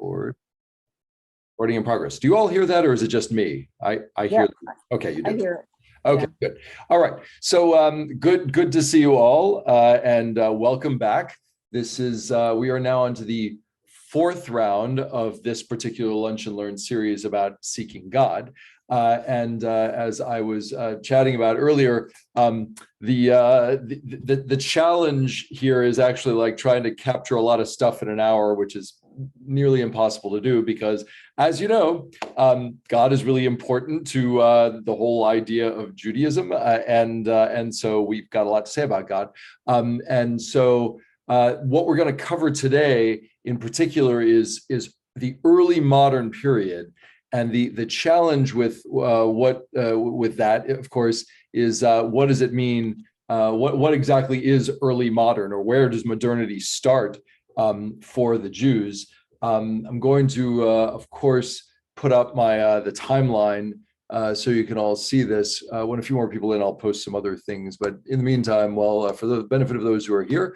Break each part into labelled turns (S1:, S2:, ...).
S1: Record. Recording in progress. Do you all hear that, or is it just me? I hear. Okay, you do.
S2: I hear it.
S1: Okay, good. All right. So good to see you all, and welcome back. This is we are now onto the fourth round of this particular Lunch and Learn series about seeking God. And as I was chatting about earlier, the challenge here is actually like trying to capture a lot of stuff in an hour, which is nearly impossible to do because, as you know, God is really important to the whole idea of Judaism, and so we've got a lot to say about God. And so what we're going to cover today, in particular, is the early modern period. And the challenge with with that, of course, is what does it mean? What exactly is early modern, or where does modernity start for the Jews? I'm going to, of course, put up my the timeline so you can all see this. When a few more people in, I'll post some other things. But in the meantime, well, for the benefit of those who are here,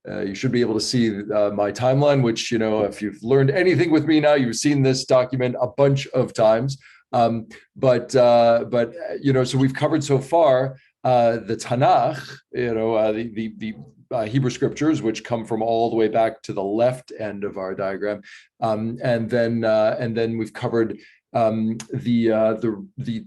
S1: you should be able to see my timeline, which, you know, if you've learned anything with me now, you've seen this document a bunch of times. But you know, so we've covered so far the Tanakh, you know, the Hebrew scriptures, which come from all the way back to the left end of our diagram, and then we've covered the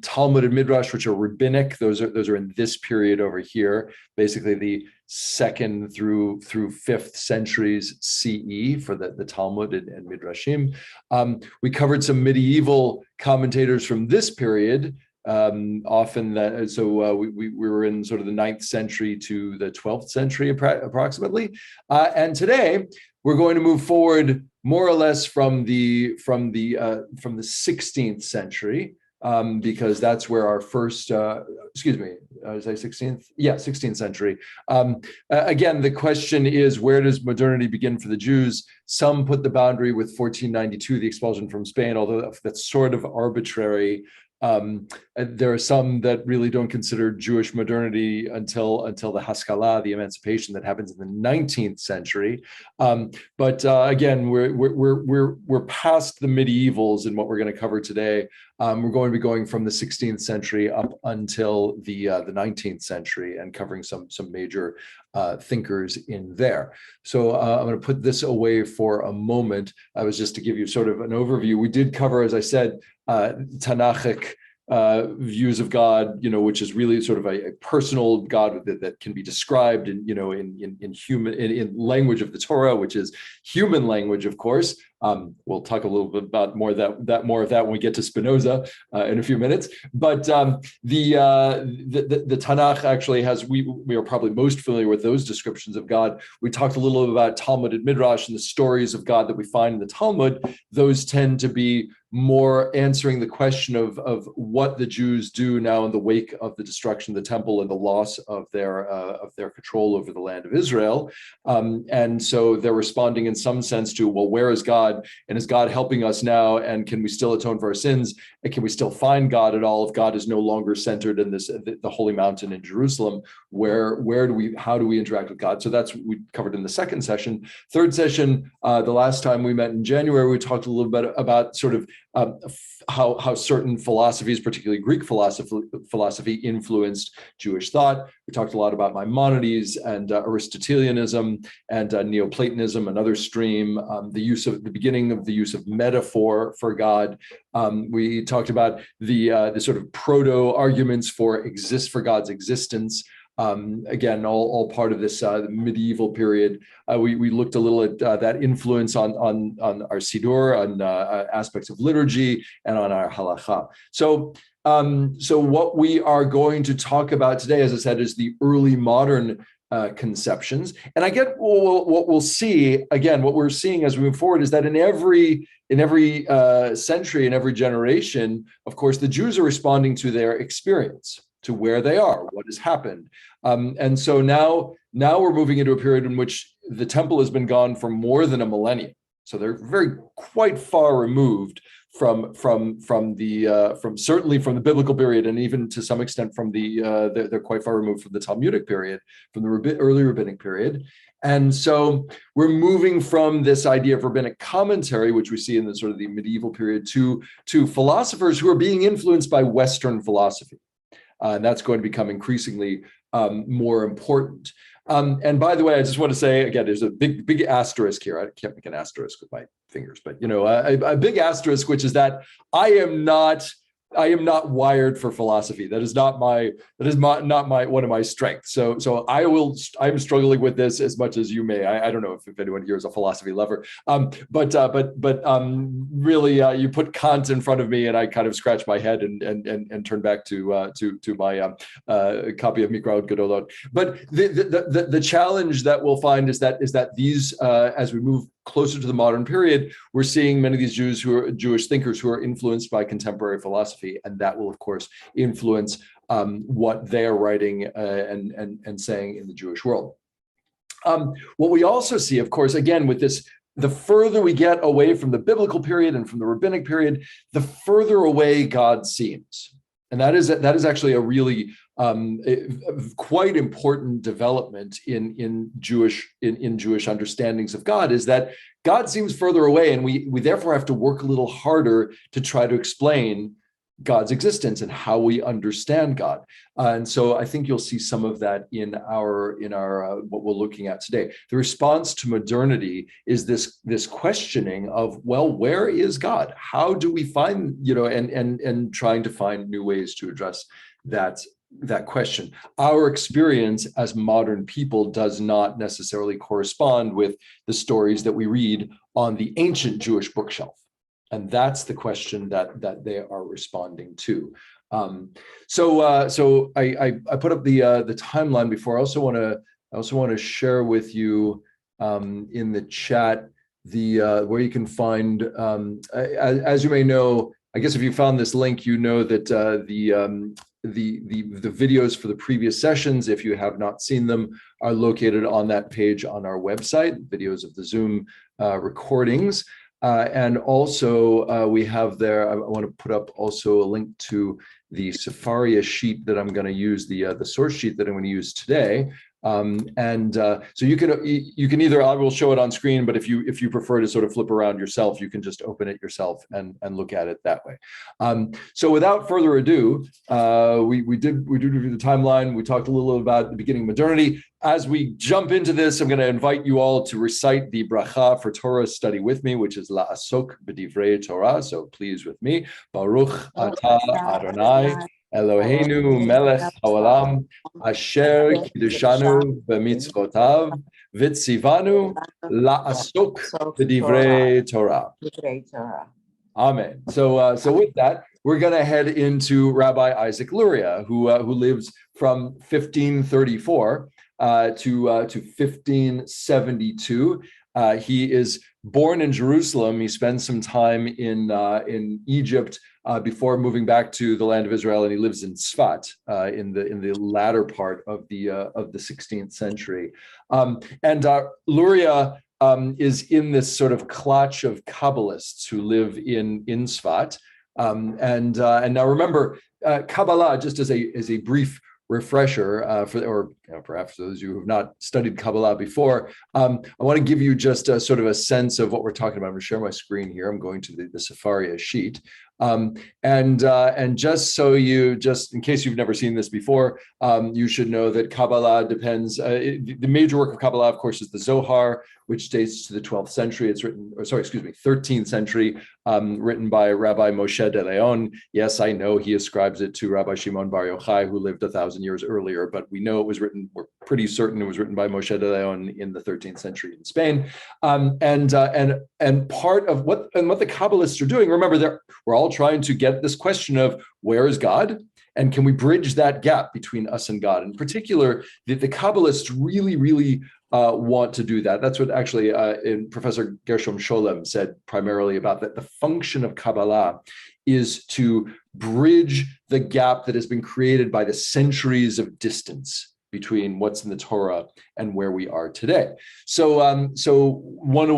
S1: Talmud and Midrash, which are rabbinic. Those are in this period over here, basically the 2nd through 5th centuries CE for the Talmud and Midrashim. We covered some medieval commentators from this period. Often that, so we were in sort of the 9th century to the 12th century approximately, and today we're going to move forward more or less from the 16th century, because that's where our first, excuse me, is I 16th? Yeah, 16th century. Again, the question is, where does modernity begin for the Jews? Some put the boundary with 1492, the expulsion from Spain, although that's sort of arbitrary. There are some that really don't consider Jewish modernity until the Haskalah, the emancipation that happens in the 19th century. But again, we're past the medievals in what we're going to cover today. We're going to be going from the 16th century up until the 19th century and covering some major thinkers in there. So I'm going to put this away for a moment. I was just to give you sort of an overview. We did cover, as I said, Tanakhic views of God, you know, which is really sort of a personal God that can be described in, you know, in human in language of the Torah, which is human language, of course. We'll talk a little bit about more of that when we get to Spinoza in a few minutes. But the Tanakh actually has, we are probably most familiar with those descriptions of God. We talked a little bit about Talmud and Midrash and the stories of God that we find in the Talmud. Those tend to be more answering the question of what the Jews do now in the wake of the destruction of the temple and the loss of their control over the land of Israel. And so they're responding in some sense to, well, where is God? And is God helping us now? And can we still atone for our sins? And can we still find God at all if God is no longer centered in the holy mountain in Jerusalem? How do we interact with God? So that's what we covered in the second session. Third session, the last time we met in January, we talked a little bit about sort of how certain philosophies, particularly Greek philosophy, influenced Jewish thought. We talked a lot about Maimonides and Aristotelianism and Neoplatonism, another stream, the beginning of the use of metaphor for God. We talked about the sort of proto arguments for God's existence. Again, all part of this medieval period. We looked a little at that influence on our Siddur, on aspects of liturgy, and on our halacha. So what we are going to talk about today, as I said, is the early modern conceptions. And I get what we'll see, again, what we're seeing as we move forward is that in every century, in every generation, of course, the Jews are responding to their experience, to where they are, what has happened. And so now we're moving into a period in which the temple has been gone for more than a millennium. So they're quite far removed from certainly from the biblical period, and even to some extent from they're quite far removed from the Talmudic period, from the early rabbinic period. And so we're moving from this idea of rabbinic commentary, which we see in the sort of the medieval period, to philosophers who are being influenced by Western philosophy. And that's going to become increasingly more important. And by the way, I just want to say, again, there's a big asterisk here. I can't make an asterisk with my fingers, but a big asterisk, which is that I am not wired for philosophy. That is not my one of my strengths. So I'm struggling with this as much as you may. I don't know if anyone here is a philosophy lover. But really, you put Kant in front of me, and I kind of scratch my head and turn back to my copy of Mikra Gedolot. But the challenge that we'll find is that these as we move closer to the modern period, we're seeing many of these Jewish thinkers who are influenced by contemporary philosophy, and that will, of course, influence what they're writing and saying in the Jewish world. What we also see, of course, again, with this, the further we get away from the biblical period and from the rabbinic period, the further away God seems. And that is actually a really quite important development in Jewish understandings of God, is that God seems further away, and we therefore have to work a little harder to try to explain God's existence and how we understand God. And so I think you'll see some of that in our what we're looking at today. The response to modernity is this questioning of, well, where is God? How do we find, and trying to find new ways to address that question. Our experience as modern people does not necessarily correspond with the stories that we read on the ancient Jewish bookshelf. And that's the question that they are responding to. So I put up the timeline before. I also want to share with you in the chat where you can find, as you may know, I guess if you found this link, you know that the videos for the previous sessions, if you have not seen them, are located on that page on our website, videos of the Zoom recordings. And also we have there, I want to put up also a link to the Sefaria sheet that I'm going to use, the source sheet that I'm going to use today. So you can either, I will show it on screen, but if you prefer to sort of flip around yourself, you can just open it yourself and look at it that way. So without further ado, we did review the timeline. We talked a little about the beginning of modernity. As we jump into this, I'm going to invite you all to recite the bracha for Torah study with me, which is La'asok b'divrei Torah. So please with me, Baruch atah Adonai Eloheinu melech haolam asher kiddushanu b'mitzvotav v'tzivanu la'asok b'divrei Torah. Amen. So with that, we're going to head into Rabbi Isaac Luria, who lives from 1534 to 1572. He is born in Jerusalem. He spends some time in Egypt before moving back to the land of Israel, and he lives in Tzfat in the latter part of the 16th century. And Luria is in this sort of clutch of Kabbalists who live in Tzfat. And now remember, Kabbalah, just as a brief refresher perhaps those of you who have not studied Kabbalah before, I want to give you just a sort of a sense of what we're talking about. I'm going to share my screen here. I'm going to the Sefaria sheet. And just in case you've never seen this before, you should know that Kabbalah depends. The major work of Kabbalah, of course, is the Zohar, which dates to the 12th century. It's 13th century, written by Rabbi Moshe de Leon. Yes, I know he ascribes it to Rabbi Shimon Bar Yochai, who lived 1,000 years earlier, but we know it was written, we're pretty certain it was written by Moshe de Leon in the 13th century in Spain. And part of what the Kabbalists are doing, remember, we're all trying to get this question of where is God? And can we bridge that gap between us and God? In particular, the Kabbalists really want to do that. That's what actually Professor Gershom Scholem said primarily about that. The function of Kabbalah is to bridge the gap that has been created by the centuries of distance between what's in the Torah and where we are today. So one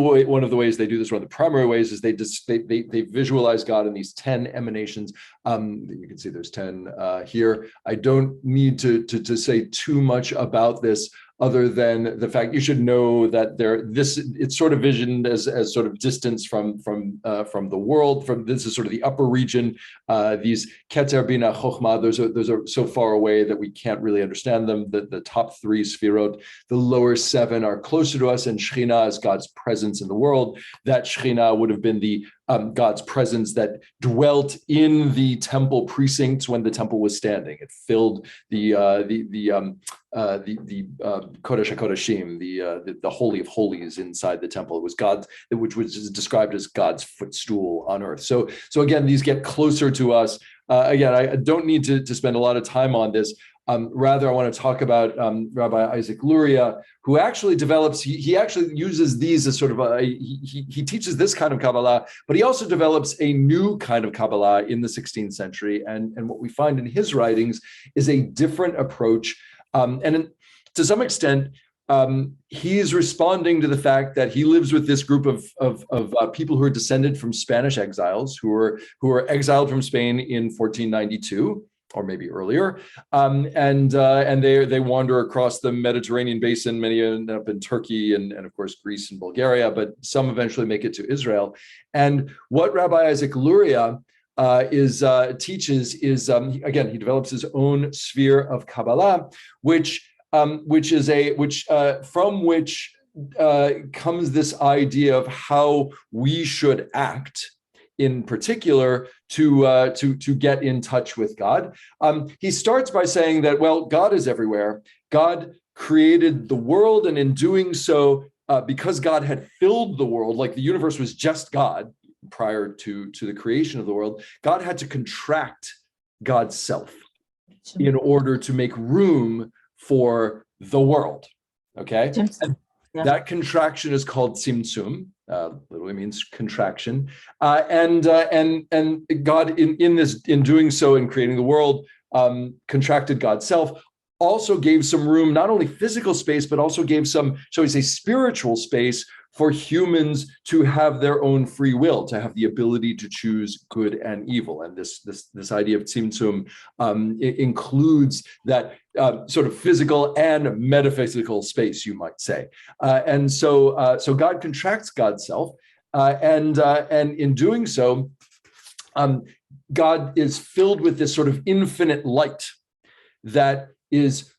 S1: of the ways they do this, one of the primary ways, is they visualize God in these 10 emanations. You can see there's 10 here. I don't need to say too much about this, other than the fact you should know that it's sort of visioned as sort of distance from the world. This is sort of the upper region. These Keter Bina Chochma, those are so far away that we can't really understand them. The top 3 Sfirot, the lower 7 are closer to us, and Shekhinah is God's presence in the world. That Shekhinah would have been the God's presence that dwelt in the temple precincts when the temple was standing. It filled the Kodesh HaKodeshim, the Holy of Holies inside the temple. It was God, which was described as God's footstool on earth. So again, these get closer to us. Again, I don't need to spend a lot of time on this. Rather, I want to talk about Rabbi Isaac Luria, who actually develops, he actually uses these as sort of he teaches this kind of Kabbalah, but he also develops a new kind of Kabbalah in the 16th century. And what we find in his writings is a different approach. To some extent, he's responding to the fact that he lives with this group of people who are descended from Spanish exiles, who were exiled from Spain in 1492. Or maybe earlier, and they wander across the Mediterranean basin. Many end up in Turkey and of course Greece and Bulgaria, but some eventually make it to Israel. And what Rabbi Isaac Luria teaches is again, he develops his own sphere of Kabbalah, from which comes this idea of how we should act, in particular, to get in touch with God. He starts by saying that, well, God is everywhere. God created the world, and in doing so, because God had filled the world, like the universe was just God prior to the creation of the world, God had to contract God's self in order to make room for the world. Okay? And that contraction is called tzimtzum. Literally means contraction, and God in doing so, in creating the world, contracted God's self. Also gave some room, not only physical space, but also gave some, shall we say, spiritual space for humans to have their own free will, to have the ability to choose good and evil. And this idea of tzimtzum includes that sort of physical and metaphysical space, you might say. And so God contracts God's self, and in doing so, God is filled with this sort of infinite light that is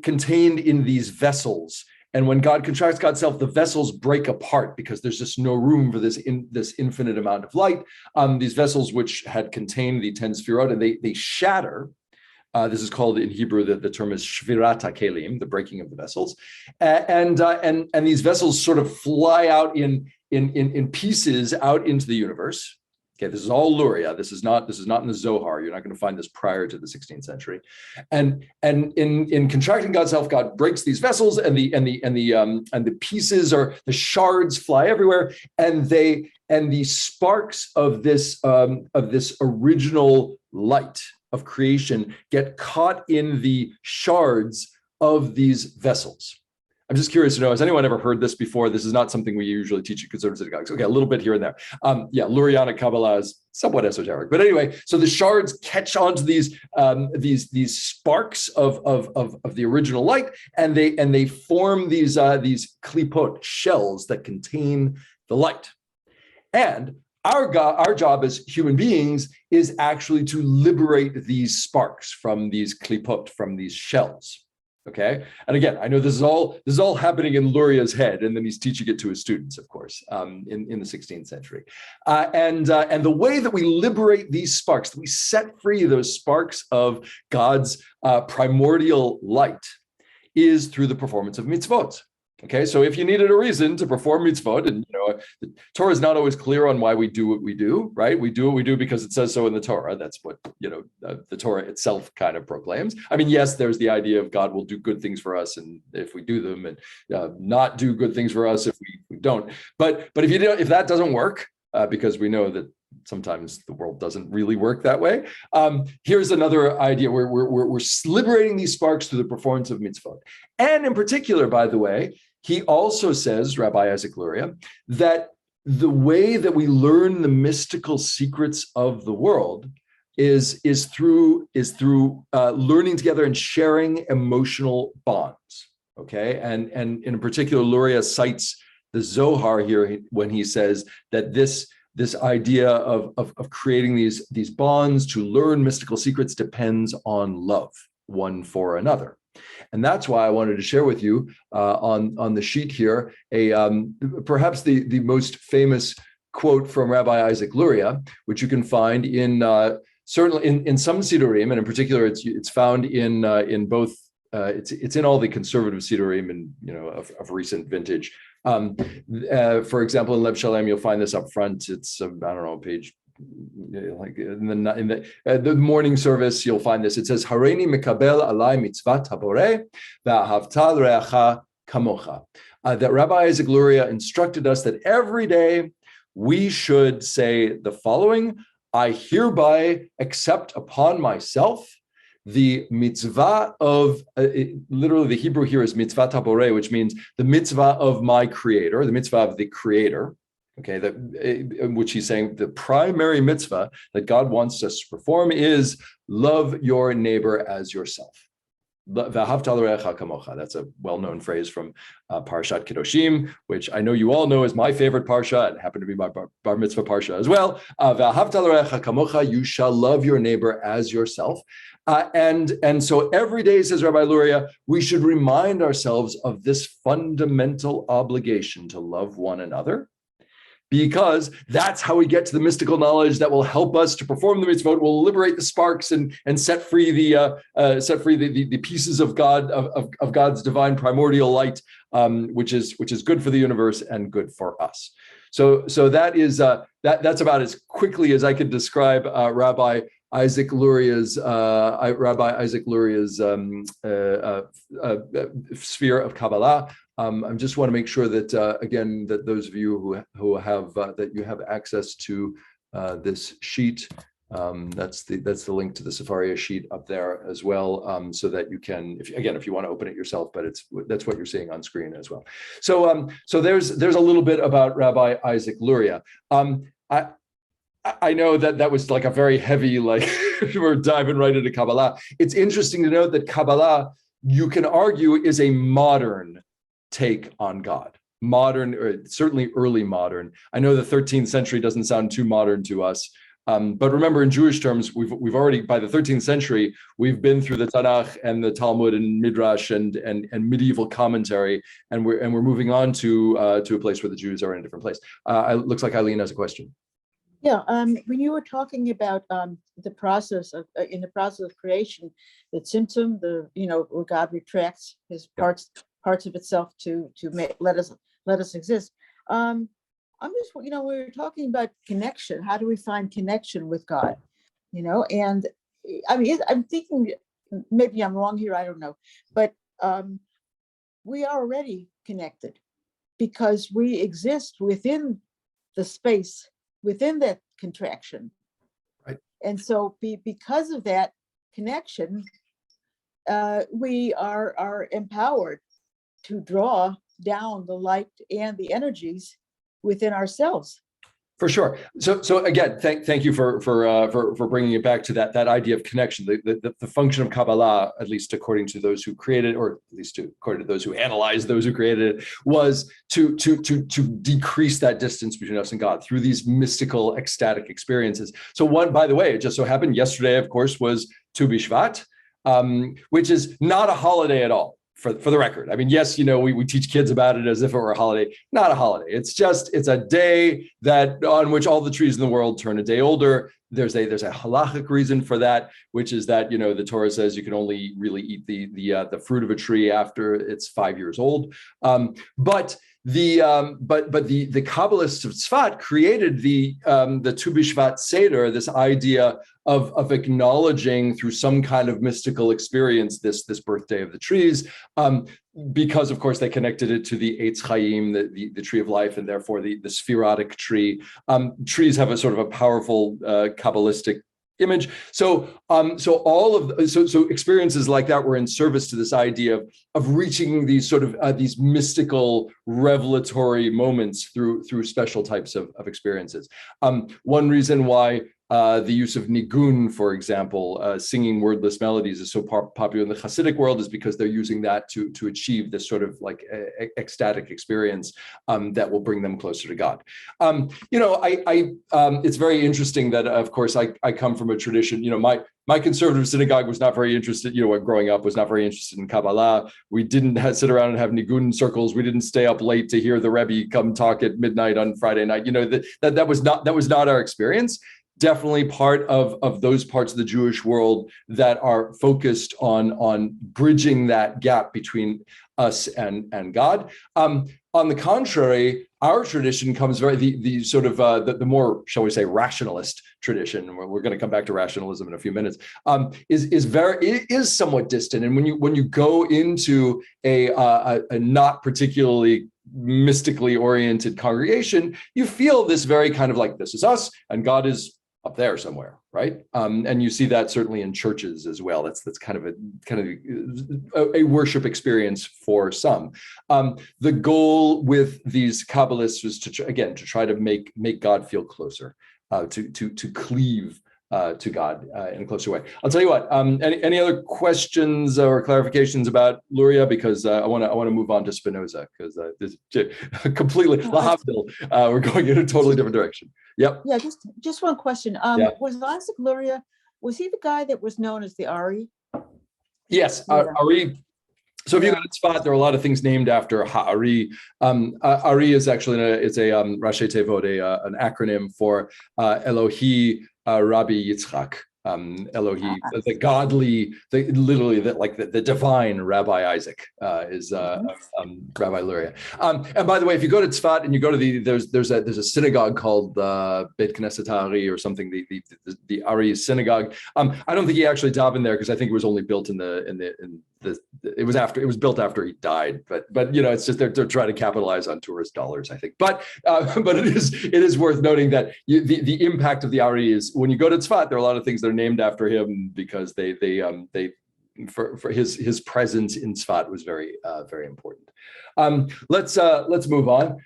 S1: contained in these vessels. And when God contracts God's self, the vessels break apart because there's just no room for this infinite amount of light. These vessels, which had contained the 10 Sfirot, and they shatter. This is called in Hebrew, the term is shvirat hakelim, the breaking of the vessels. And these vessels sort of fly out in pieces out into the universe. Okay, this is all Luria. This is not in the Zohar. You're not going to find this prior to the 16th century. And in contracting God's self, God breaks these vessels, and the pieces, or the shards, fly everywhere, and the sparks of this original light of creation get caught in the shards of these vessels. I'm just curious to know, has anyone ever heard this before? This is not something we usually teach at conservative synagogues. Okay, a little bit here and there. Lurianic Kabbalah is somewhat esoteric, but anyway, so the shards catch onto these sparks of the original light, and they form these klipot, shells that contain the light. And our job as human beings is actually to liberate these sparks from these klipot, from these shells. Okay, and again, I know this is all happening in Luria's head, and then he's teaching it to his students, of course, in the 16th century. And the way that we liberate these sparks, that we set free those sparks of God's primordial light, is through the performance of mitzvot. Okay, so if you needed a reason to perform mitzvot, and the Torah is not always clear on why we do what we do, right? We do what we do because it says so in the Torah. That's what the Torah itself kind of proclaims. I mean, yes, there's the idea of God will do good things for us, and if we do them, and not do good things for us if we don't. But if that doesn't work, because we know that sometimes the world doesn't really work that way. Here's another idea where we're liberating these sparks through the performance of mitzvot. And in particular, by the way, he also says, Rabbi Isaac Luria, that the way that we learn the mystical secrets of the world is through learning together and sharing emotional bonds. Okay, and in particular, Luria cites the Zohar here when he says that this idea of creating these bonds to learn mystical secrets depends on love one for another. And that's why I wanted to share with you on the sheet here perhaps the most famous quote from Rabbi Isaac Luria, which you can find in certainly in some Sidurim, and in particular, it's found in both. It's in all the conservative Sidurim and of recent vintage. For example, in Lev Shalem, you'll find this up front. It's I don't know, page like in the morning service, you'll find this. It says, "Hareini mikabel alai mitzvat haboreh ve'ahavta l'reacha kamocha." That Rabbi Isaac Luria instructed us that every day we should say the following: I hereby accept upon myself the mitzvah of, literally the Hebrew here is mitzvah haboreh, which means the mitzvah of my creator, the mitzvah of the creator. Okay, which he's saying the primary mitzvah that God wants us to perform is love your neighbor as yourself. That's a well-known phrase from Parshat Kedoshim, which I know you all know is my favorite parsha. It happened to be my bar mitzvah parsha as well. You shall love your neighbor as yourself. And so every day, says Rabbi Luria, we should remind ourselves of this fundamental obligation to love one another, because that's how we get to the mystical knowledge that will help us to perform the mitzvot, will liberate the sparks and set free the pieces of God of God's divine primordial light, which is good for the universe and good for us. So that is that's about as quickly as I could describe Rabbi Isaac Luria's sphere of Kabbalah. I just want to make sure that again that those of you who have that you have access to this sheet. That's the link to the Sefaria sheet up there as well, so that you can, if you want to open it yourself, but that's what you're seeing on screen as well. So there's a little bit about Rabbi Isaac Luria. I know that was like a very heavy, like we're diving right into Kabbalah. It's interesting to note that Kabbalah, you can argue, is a modern take on God. Modern, or certainly early modern. I know the 13th century doesn't sound too modern to us, but remember, in Jewish terms, we've already, by the 13th century, we've been through the Tanakh and the Talmud and Midrash and medieval commentary, and we're moving on to a place where the Jews are in a different place. It looks like Eileen has a question.
S2: Yeah, when you were talking about the process of in the process of creation, the tzimtzum, where God retracts his parts of itself to let us exist. I'm just, we were talking about connection. How do we find connection with God? And I mean, I'm thinking, maybe I'm wrong here, I don't know, but we are already connected because we exist within the space, within that contraction.
S1: Right.
S2: And so because of that connection, we are empowered to draw down the light and the energies within ourselves.
S1: For sure. So again, thank you for bringing it back to that idea of connection. The function of Kabbalah, at least according to those who created, or at least according to those who analyzed those who created it, was to decrease that distance between us and God through these mystical, ecstatic experiences. So one, by the way, it just so happened yesterday, of course, was Tu B'Shvat, which is not a holiday at all. For the record, I mean, yes, we teach kids about it as if it were a holiday. Not a holiday. It's a day on which all the trees in the world turn a day older. There's a halachic reason for that, which is that the Torah says you can only really eat the fruit of a tree after it's 5 years old. But the Kabbalists of Tzfat created the Tu B'Shvat Seder, this idea of acknowledging through some kind of mystical experience this birthday of the trees, because of course they connected it to the Eitz Chaim, the tree of life, and therefore the spherotic tree. Trees have a sort of a powerful Kabbalistic image. So experiences like that were in service to this idea of reaching these sort of these mystical revelatory moments through special types of experiences. One reason why the use of nigun, for example, singing wordless melodies, is so popular in the Hasidic world is because they're using that to achieve this sort of like ecstatic experience that will bring them closer to God. It's very interesting that, of course, I come from a tradition. My conservative synagogue was not very interested, growing up, was not very interested in Kabbalah. We didn't sit around and have nigun circles. We didn't stay up late to hear the Rebbe come talk at midnight on Friday night. That was not our experience. Definitely part of those parts of the Jewish world that are focused on bridging that gap between us and God. On the contrary, our tradition comes the sort of the more, shall we say, rationalist tradition. And we're going to come back to rationalism in a few minutes. Is somewhat distant. And when you go into a not particularly mystically oriented congregation, you feel this very kind of like, this is us and God is up there somewhere, right? And you see that certainly in churches as well. That's kind of a worship experience for some. The goal with these Kabbalists was to try to make God feel closer, to cleave to God in a closer way. I'll tell you what. Any other questions or clarifications about Luria? Because I want to move on to Spinoza, because this completely lahavdil. We're going in a totally different direction. Yep.
S2: Yeah, just one question. Was Isaac Luria, was he the guy that was known as the Ari?
S1: Yes, Ari. So if you go to Tzfat, there are a lot of things named after Ha'ari. Ari is actually it's a Rashi Tevot, an acronym for Elohi Rabbi Yitzchak. Elohi, the godly, the divine Rabbi Isaac is Rabbi Luria. And by the way, if you go to Tzfat and you go to there's a synagogue called Beit Knesset Ari or something, the Ari synagogue. I don't think he actually davened there because I think it was only built it was built after he died, but it's just they're trying to capitalize on tourist dollars, I think. But it is worth noting that the impact of the Ari is, when you go to Tzfat, there are a lot of things that are named after him because they for his presence in Tzfat was very very important. Let's move on.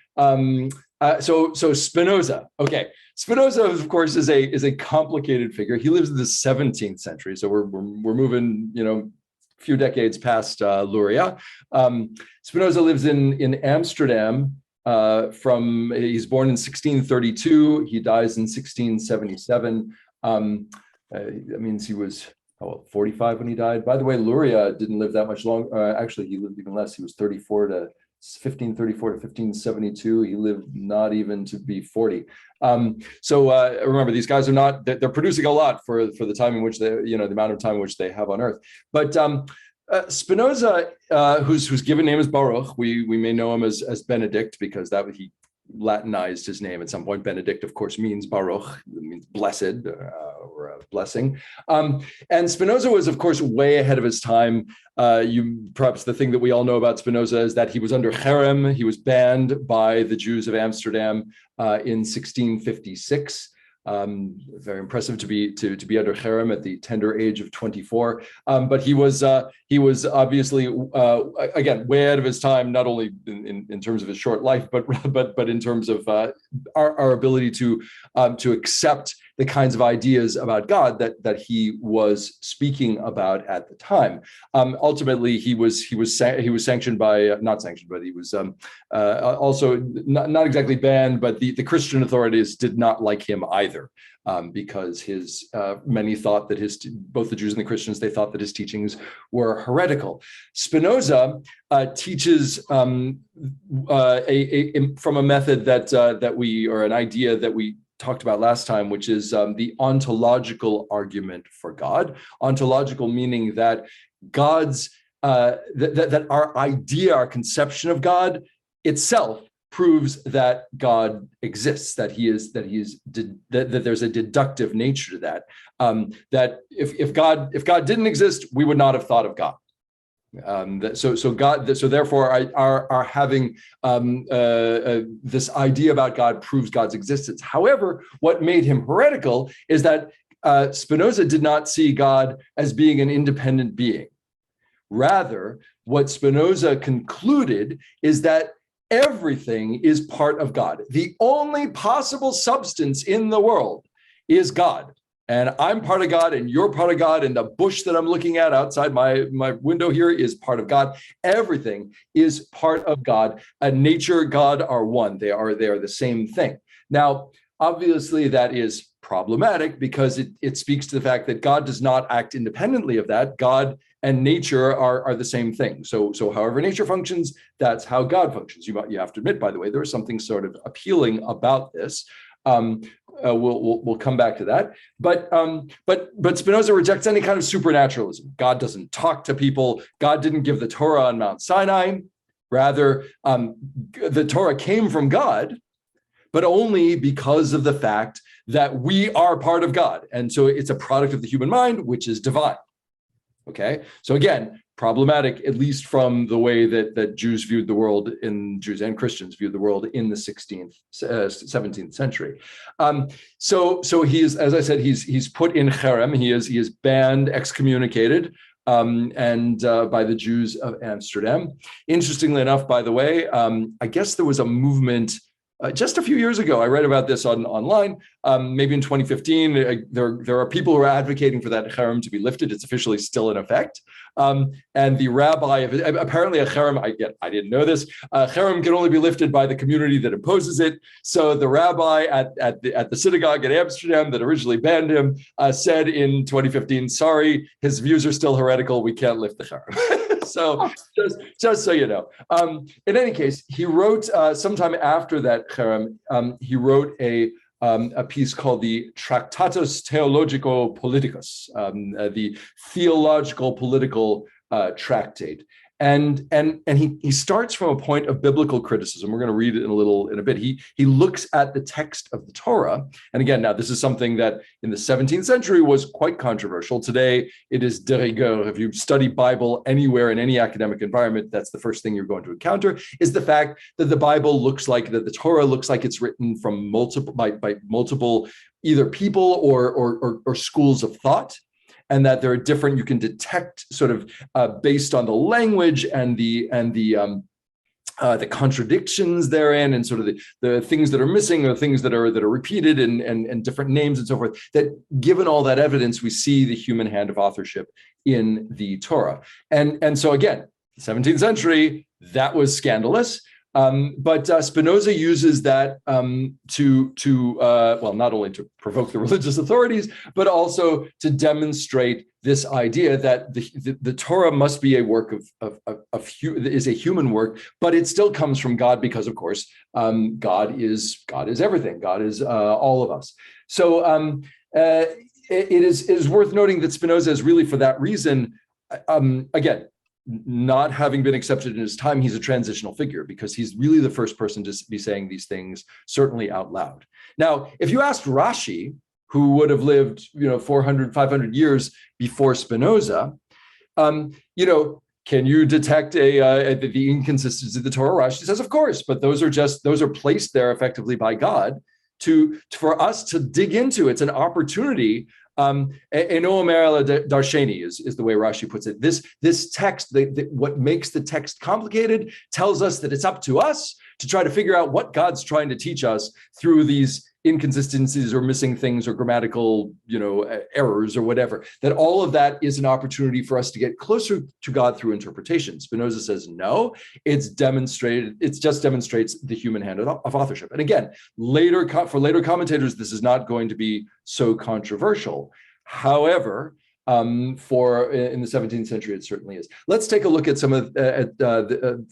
S1: So Spinoza. Okay, Spinoza, of course, is a complicated figure. He lives in the 17th century, so we're moving few decades past Luria. Spinoza lives in Amsterdam. He's born in 1632. He dies in 1677. That means he was 45 when he died. By the way, Luria didn't live that much long. Actually, he lived even less. He was 1534 to 1572. He lived not even to be 40. So remember, these guys they're producing a lot for the time in which the amount of time in which they have on Earth. But Spinoza, whose given name is Baruch, we may know him as Benedict because he Latinized his name at some point. Benedict, of course, means Baruch, it means blessed or a blessing. And Spinoza was, of course, way ahead of his time. Perhaps the thing that we all know about Spinoza is that he was under cherem. He was banned by the Jews of Amsterdam in 1656. Very impressive to be under cherem at the tender age of 24. But he was obviously again way ahead of his time, not only in terms of his short life, but in terms of our ability to accept the kinds of ideas about God that he was speaking about at the time. Ultimately, he was sanctioned by not sanctioned, but he was also not exactly banned, but the Christian authorities did not like him either. Because many thought that both the Jews and the Christians, they thought that his teachings were heretical. Spinoza teaches from a method an idea that we talked about last time, which is the ontological argument for God. Ontological meaning that God's that our idea, our conception of God itself proves that God exists, that there's a deductive nature to that. That if God didn't exist, we would not have thought of God. So therefore, our having this idea about God proves God's existence. However, what made him heretical is that Spinoza did not see God as being an independent being. Rather, what Spinoza concluded is that everything is part of God. The only possible substance in the world is God. And I'm part of God, and you're part of God, and the bush that I'm looking at outside my window here is part of God. Everything is part of God. Nature, God are one. They are the same thing. Now, obviously, that is problematic because it speaks to the fact that God does not act independently of that. God and nature are the same thing. So however nature functions, that's how God functions. You have to admit, by the way, there is something sort of appealing about this. We'll come back to that, but Spinoza rejects any kind of supernaturalism. God doesn't talk to people. God didn't give the Torah on Mount Sinai. Rather, the Torah came from God, but only because of the fact that we are part of God, and so it's a product of the human mind, which is divine. Okay, so again, problematic, at least from the way that Jews viewed the world, Jews and Christians viewed the world in the 17th century. So he is, as I said, he's put in cherem. He is banned, excommunicated, and by the Jews of Amsterdam. Interestingly enough, by the way, I guess there was a movement. Just a few years ago, I read about this online, maybe in 2015, there are people who are advocating for that cherem to be lifted. It's officially still in effect. And the rabbi, apparently a cherem, I didn't know this, a cherem can only be lifted by the community that opposes it. So the rabbi at the synagogue in Amsterdam that originally banned him said in 2015, sorry, his views are still heretical, we can't lift the cherem. So just so you know. In any case, he wrote sometime after that cherem, he wrote a piece called the Tractatus Theologico-Politicus, the theological political tractate. And he starts from a point of biblical criticism. We're going to read it in a bit. He looks at the text of the Torah. And again, now this is something that in the 17th century was quite controversial. Today, it is de rigueur. If you study Bible anywhere in any academic environment, that's the first thing you're going to encounter, is the fact that the Bible that the Torah looks like it's written from by multiple either people or schools of thought. And that there are different, you can detect sort of based on the language and the contradictions therein, and sort of the things that are missing or things that are repeated and different names and so forth. That given all that evidence, we see the human hand of authorship in the Torah. And so again, 17th century, that was scandalous. But Spinoza uses that well, not only to provoke the religious authorities, but also to demonstrate this idea that the Torah must be a work is a human work, but it still comes from God because, of course, God is everything. God is all of us. So it is worth noting that Spinoza is really, for that reason, again, not having been accepted in his time, he's a transitional figure because he's really the first person to be saying these things, certainly out loud. Now, if you asked Rashi, who would have lived, 400, 500 years before Spinoza, can you detect the inconsistency of the Torah? Rashi says, of course, but those are placed there effectively by God for us to dig into. It's an opportunity. Eno omer darsheni is the way Rashi puts it. This text, what makes the text complicated, tells us that it's up to us to try to figure out what God's trying to teach us through these inconsistencies or missing things or grammatical, errors or whatever. That all of that is an opportunity for us to get closer to God through interpretation. Spinoza says no. It just demonstrates the human hand of authorship. And again, for later commentators, this is not going to be so controversial. However, in the 17th century, it certainly is. Let's take a look at some of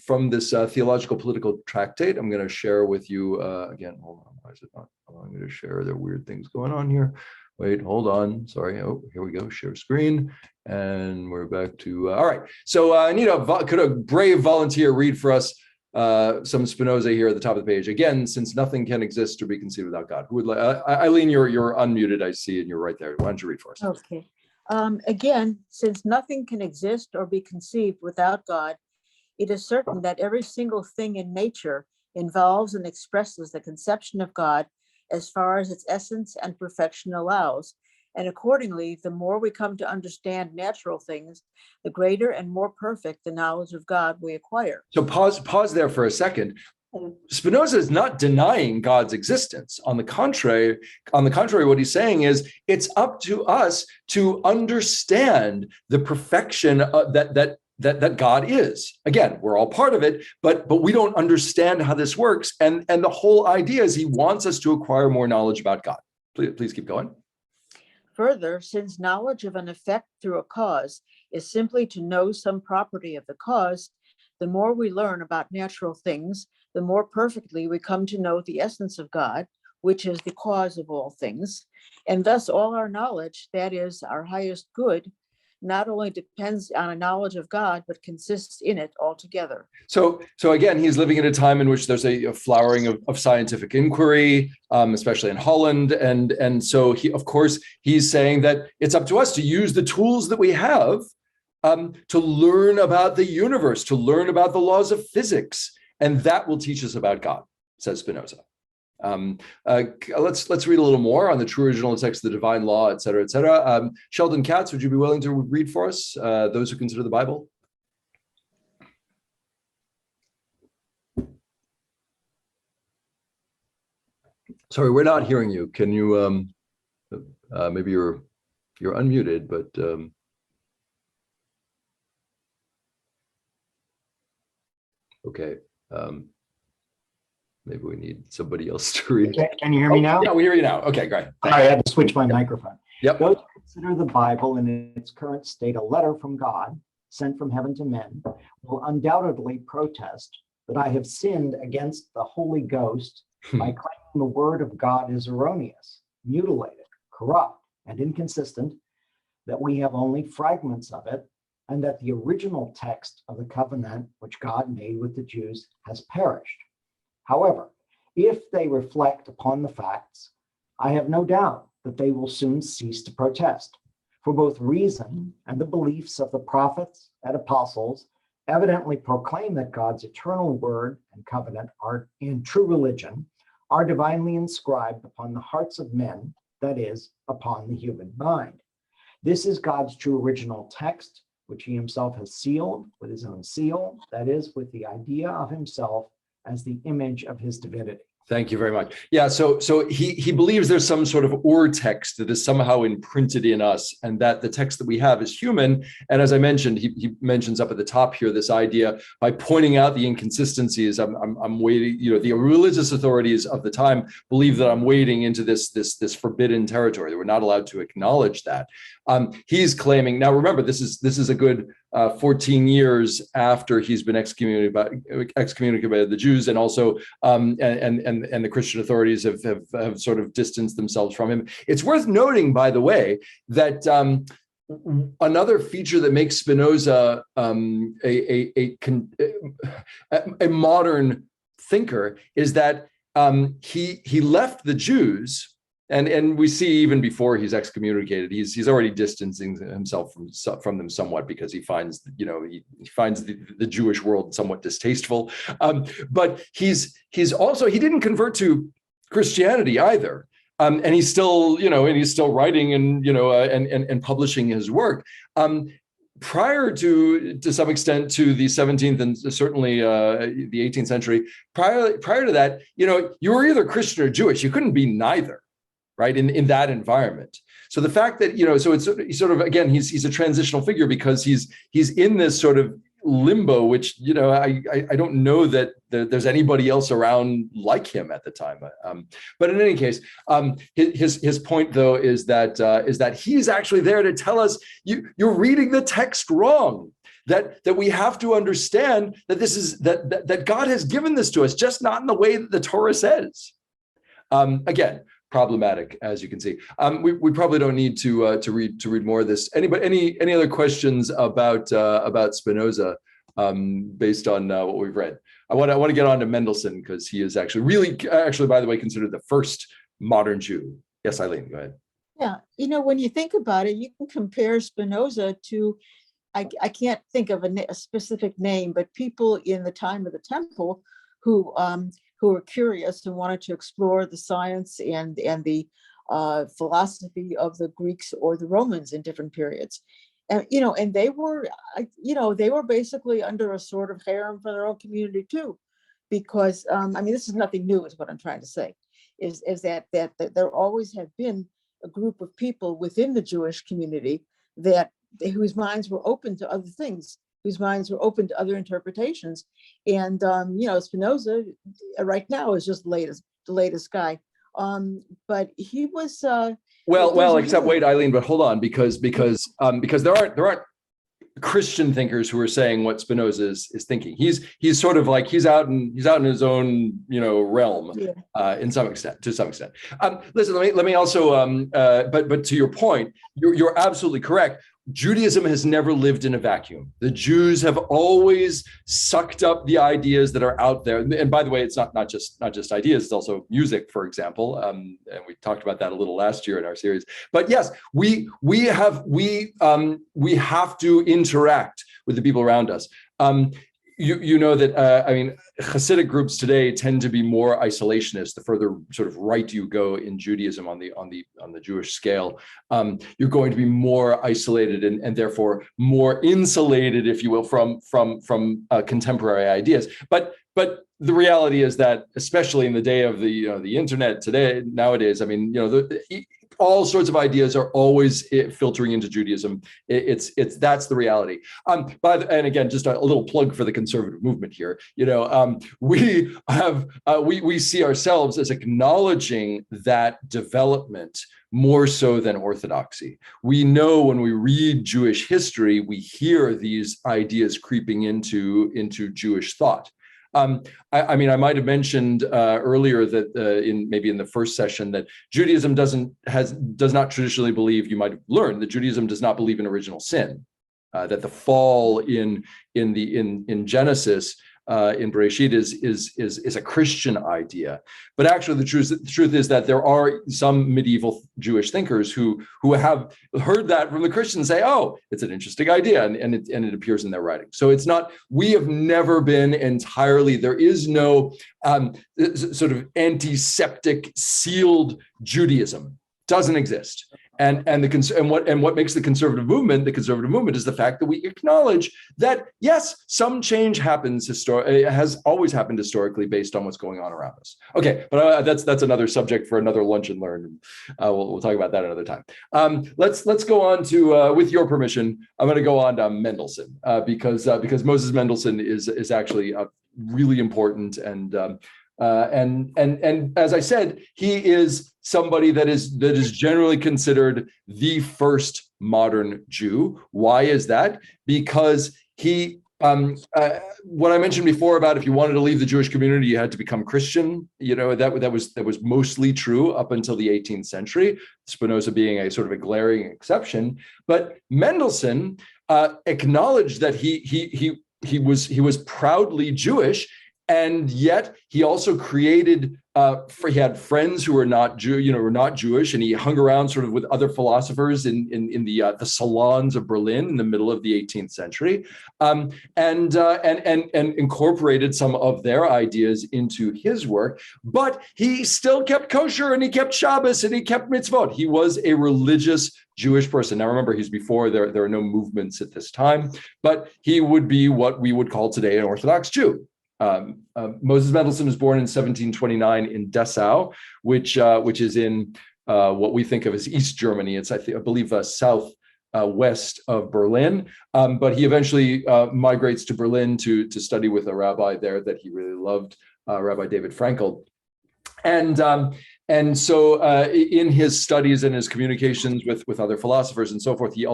S1: from this theological political tractate. I'm going to share with you again. Hold on, why is it not? I'm going to share. There are weird things going on here. Wait, hold on. Sorry. Oh, here we go. Share screen, and we're back to. All right. So, Anita, could a brave volunteer read for us some Spinoza here at the top of the page. Again, since nothing can exist or be conceived without God. Who would like? Eileen, you're unmuted. I see, and you're right there. Why don't you read for us?
S2: Okay. Again, since nothing can exist or be conceived without God, it is certain that every single thing in nature involves and expresses the conception of God as far as its essence and perfection allows. And accordingly, the more we come to understand natural things, the greater and more perfect the knowledge of God we acquire.
S1: So pause there for a second. Spinoza is not denying God's existence. On the contrary, what he's saying is it's up to us to understand the perfection that God is. Again, we're all part of it, but we don't understand how this works. And the whole idea is he wants us to acquire more knowledge about God. Please keep going.
S2: Further, since knowledge of an effect through a cause is simply to know some property of the cause, the more we learn about natural things, the more perfectly we come to know the essence of God, which is the cause of all things. And thus all our knowledge, that is our highest good, not only depends on a knowledge of God, but consists in it altogether.
S1: So again, he's living at a time in which there's a flowering of scientific inquiry, especially in Holland. And so he's saying that it's up to us to use the tools that we have to learn about the universe, to learn about the laws of physics. And that will teach us about God, says Spinoza. Let's read a little more on the true original text of the divine law, et cetera, et cetera. Sheldon Katz, would you be willing to read for us those who consider the Bible? Sorry, we're not hearing you. Can you, maybe you're unmuted, but okay. Maybe we need somebody else to read.
S3: Can you hear me now?
S1: Yeah, we hear you now. Okay, great.
S3: Sorry, I had to switch my microphone.
S1: Yep.
S3: Those who consider the Bible in its current state a letter from God, sent from heaven to men, will undoubtedly protest that I have sinned against the Holy Ghost by claiming the word of God is erroneous, mutilated, corrupt, and inconsistent, that we have only fragments of it, and that the original text of the covenant which God made with the Jews has perished. However, if they reflect upon the facts, I have no doubt that they will soon cease to protest. For both reason and the beliefs of the prophets and apostles evidently proclaim that God's eternal word and covenant are in true religion, are divinely inscribed upon the hearts of men, that is, upon the human mind. This is God's true original text, which he himself has sealed with his own seal, that is, with the idea of himself as the image of his divinity.
S1: Thank you very much. Yeah, so he believes there's some sort of or text that is somehow imprinted in us, and that the text that we have is human. And as I mentioned, he mentions up at the top here this idea by pointing out the inconsistencies. I'm wading, the religious authorities of the time believe that I'm wading into this forbidden territory, that we're not allowed to acknowledge that. He's claiming, now remember, this is a good 14 years after he's been excommunicated by the Jews, and also and the Christian authorities have sort of distanced themselves from him. It's worth noting, by the way, that another feature that makes Spinoza a modern thinker is that he left the Jews. And we see even before he's excommunicated, he's already distancing himself from them somewhat, because he finds he finds the Jewish world somewhat distasteful. But he didn't convert to Christianity either, and he's still writing and publishing his work. Prior to some extent to the 17th and certainly the 18th century, prior to that, you were either Christian or Jewish. You couldn't be neither. Right, in that environment. So the fact that so it's sort of, again, he's a transitional figure, because he's in this sort of limbo, which I don't know that there's anybody else around like him at the time. But in any case, his point though is that he's actually there to tell us you're reading the text wrong. That we have to understand that this is that God has given this to us, just not in the way that the Torah says. Again, problematic, as you can see. We probably don't need to read more of this. Any other questions about Spinoza based on what we've read. I want to get on to Mendelssohn because he is actually by the way, considered the first modern Jew. Yes, Eileen, go ahead.
S2: Yeah, when you think about it, you can compare Spinoza to, I can't think of a specific name, but people in the time of the temple who were curious and wanted to explore the science and the philosophy of the Greeks or the Romans in different periods. And, and they were basically under a sort of harem for their own community too, because, this is nothing new is what I'm trying to say, is that there always have been a group of people within the Jewish community whose minds were open to other things, whose minds were open to other interpretations. And, Spinoza right now is just the latest guy. But he was,
S1: except wait, Eileen, but hold on, because there aren't Christian thinkers who are saying what Spinoza is thinking. He's sort of like he's out in his own realm, to some extent. Listen, let me also but to your point, you're absolutely correct. Judaism has never lived in a vacuum. The Jews have always sucked up the ideas that are out there. And by the way, it's not just ideas, it's also music, for example. And we talked about that a little last year in our series. But yes, we have to interact with the people around us. You know that Hasidic groups today tend to be more isolationist. The further sort of right you go in Judaism on the Jewish scale, you're going to be more isolated and therefore more insulated, if you will, from contemporary ideas. But the reality is that, especially in the day of the internet nowadays, all sorts of ideas are always filtering into Judaism. That's the reality. And again, just a little plug for the conservative movement here. We see ourselves as acknowledging that development more so than orthodoxy. We know when we read Jewish history, we hear these ideas creeping into Jewish thought. I might have mentioned earlier that in the first session that Judaism does not traditionally believe, you might have learned that Judaism does not believe in original sin, that the fall in Genesis in Bereshit is a Christian idea. But actually, the truth is that there are some medieval Jewish thinkers who have heard that from the Christians say, "Oh, it's an interesting idea," and it appears in their writing. So it's not. We have never been entirely. There is no sort of antiseptic sealed Judaism. Doesn't exist. And what makes the conservative movement is the fact that we acknowledge that yes, some change happens has always happened historically based on what's going on around us. Okay, but that's another subject for another lunch and learn. We'll talk about that another time. Let's go on to, with your permission, I'm going to go on to Mendelssohn because Moses Mendelssohn is actually really important and as I said, he is somebody that is generally considered the first modern Jew. Why is that? Because he, what I mentioned before about if you wanted to leave the Jewish community, you had to become Christian. That was mostly true up until the 18th century. Spinoza being a sort of a glaring exception, but Mendelssohn acknowledged that he was proudly Jewish. And yet he also created, he had friends who were not Jewish, and he hung around sort of with other philosophers in the salons of Berlin in the middle of the 18th century, and incorporated some of their ideas into his work. But he still kept kosher, and he kept Shabbos, and he kept mitzvot. He was a religious Jewish person. Now, remember, he's before there are no movements at this time, but he would be what we would call today an Orthodox Jew. Moses Mendelssohn was born in 1729 in Dessau, which is in what we think of as East Germany. It's I believe south west of Berlin. But he eventually migrates to Berlin to study with a rabbi there that he really loved, Rabbi David Frankel. And so in his studies and his communications with other philosophers and so forth, he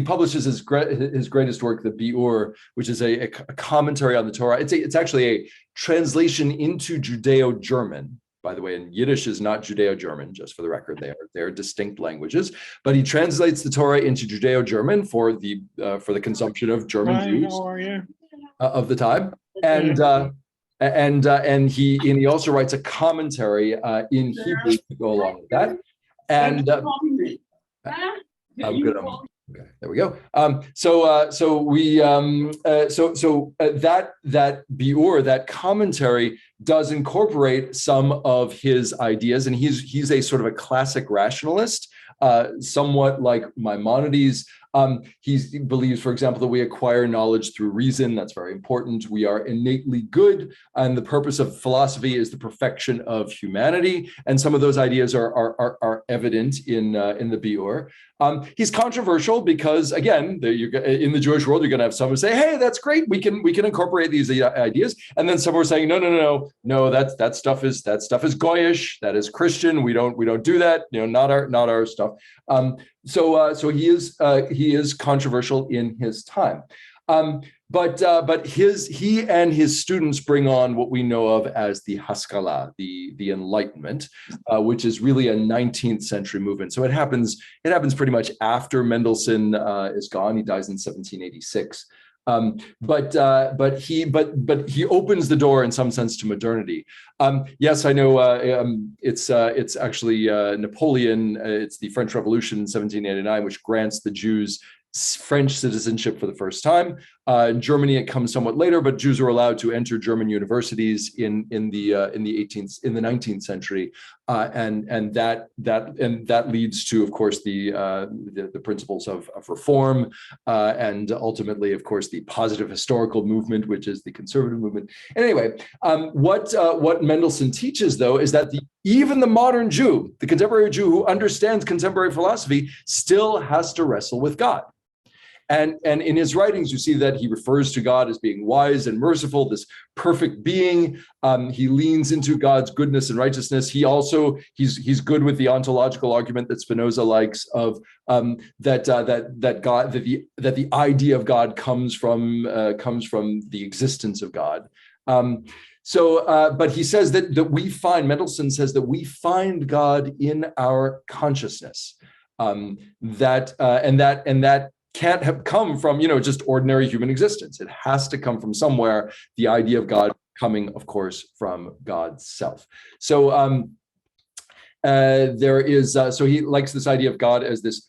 S1: publishes his greatest work, the Biur, which is a commentary on the Torah. It's actually a translation into Judeo-German by the way, and Yiddish is not Judeo-German, just for the record, they're distinct languages, but he translates the Torah into Judeo-German for the consumption of German
S4: Hi,
S1: Jews
S4: how are you?
S1: of the time. And he also writes a commentary in Hebrew to go along with that. And I'm good. Okay, there we go. That biur, that commentary, does incorporate some of his ideas, and he's a sort of a classic rationalist, somewhat like Maimonides. He believes, for example, that we acquire knowledge through reason. That's very important. We are innately good, and the purpose of philosophy is the perfection of humanity. And some of those ideas are evident in the biur. He's controversial because, again, in the Jewish world, you're going to have someone say, "Hey, that's great. We can incorporate these ideas," and then some are saying, "No, that stuff is Goyish. That is Christian. We don't do that. Not our stuff." So he is controversial in his time. But he and his students bring on what we know of as the Haskalah, the Enlightenment, which is really a 19th century movement. So it happens pretty much after Mendelssohn is gone. He dies in 1786. But he opens the door in some sense to modernity. Yes, I know it's actually Napoleon. It's the French Revolution in 1789, which grants the Jews French citizenship for the first time. In Germany, it comes somewhat later, but Jews are allowed to enter German universities in the 19th century, and that leads to, of course, the principles of reform, and ultimately, of course, the positive historical movement, which is the conservative movement. Anyway, what Mendelssohn teaches, though, is that even the modern Jew, the contemporary Jew who understands contemporary philosophy, still has to wrestle with God. And in his writings, you see that he refers to God as being wise and merciful, this perfect being. He leans into God's goodness and righteousness. He's good with the ontological argument that Spinoza likes of that the idea of God comes from the existence of God. But he says that Mendelssohn says that we find God in our consciousness, and that can't have come from just ordinary human existence. It has to come from somewhere. The idea of God coming, of course, from God's self. So so he likes this idea of God as this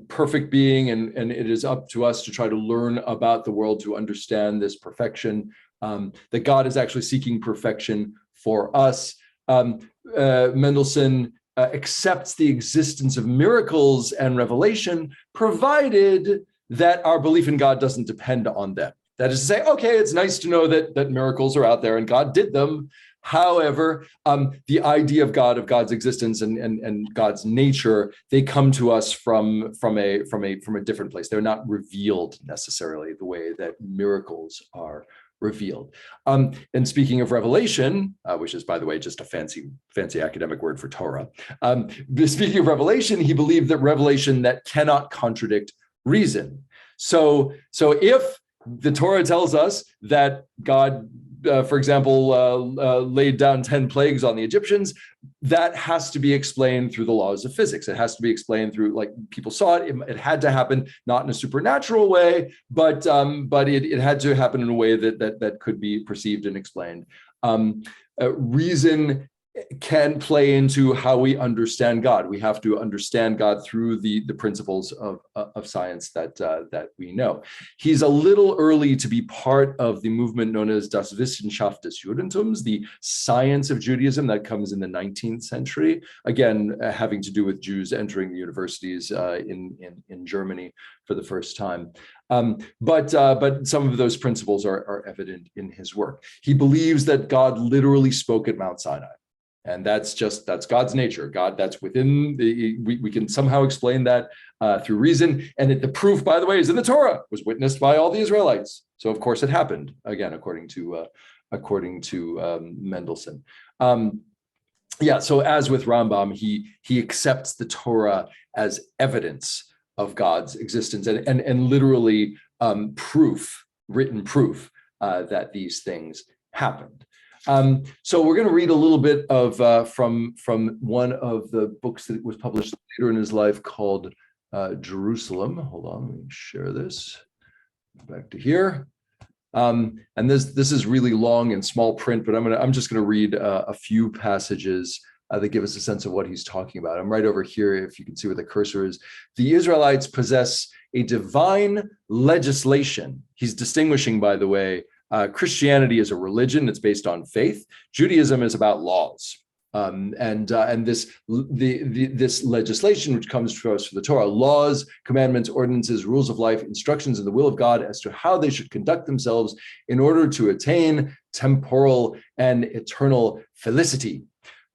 S1: perfect being, and it is up to us to try to learn about the world to understand this perfection. That God is actually seeking perfection for us. Mendelssohn accepts the existence of miracles and revelation, provided that our belief in God doesn't depend on them. That is to say, okay, it's nice to know that miracles are out there and God did them. However, the idea of God, of God's existence and God's nature, they come to us from a different place. They're not revealed necessarily the way that miracles are revealed. And speaking of revelation, which is, by the way, just a fancy academic word for Torah. Speaking of revelation, he believed that revelation that cannot contradict reason. So if the Torah tells us that God, for example, laid down 10 plagues on the Egyptians, that has to be explained through the laws of physics. It has to be explained through, like, people saw it. It had to happen, not in a supernatural way, but it had to happen in a way that could be perceived and explained. Reason can play into how we understand God. We have to understand God through the principles of science that we know. He's a little early to be part of the movement known as Das Wissenschaft des Judentums, the science of Judaism, that comes in the 19th century. Again, having to do with Jews entering the universities in Germany for the first time. But some of those principles are evident in his work. He believes that God literally spoke at Mount Sinai. And that's God's nature. God, that's within we can somehow explain that through reason. And the proof, by the way, is in the Torah, was witnessed by all the Israelites. So of course it happened, again, according to Mendelssohn. So as with Rambam, he accepts the Torah as evidence of God's existence and literally written proof that these things happened. So we're going to read a little bit of from one of the books that was published later in his life called Jerusalem. Hold on, let me share this. Back to here. And this is really long and small print, but I'm just going to read a few passages that give us a sense of what he's talking about. I'm right over here, if you can see where the cursor is. The Israelites possess a divine legislation. He's distinguishing, by the way, Christianity is a religion. It's based on faith. Judaism is about laws. And this legislation, which comes to us from the Torah, laws, commandments, ordinances, rules of life, instructions in the will of God as to how they should conduct themselves in order to attain temporal and eternal felicity.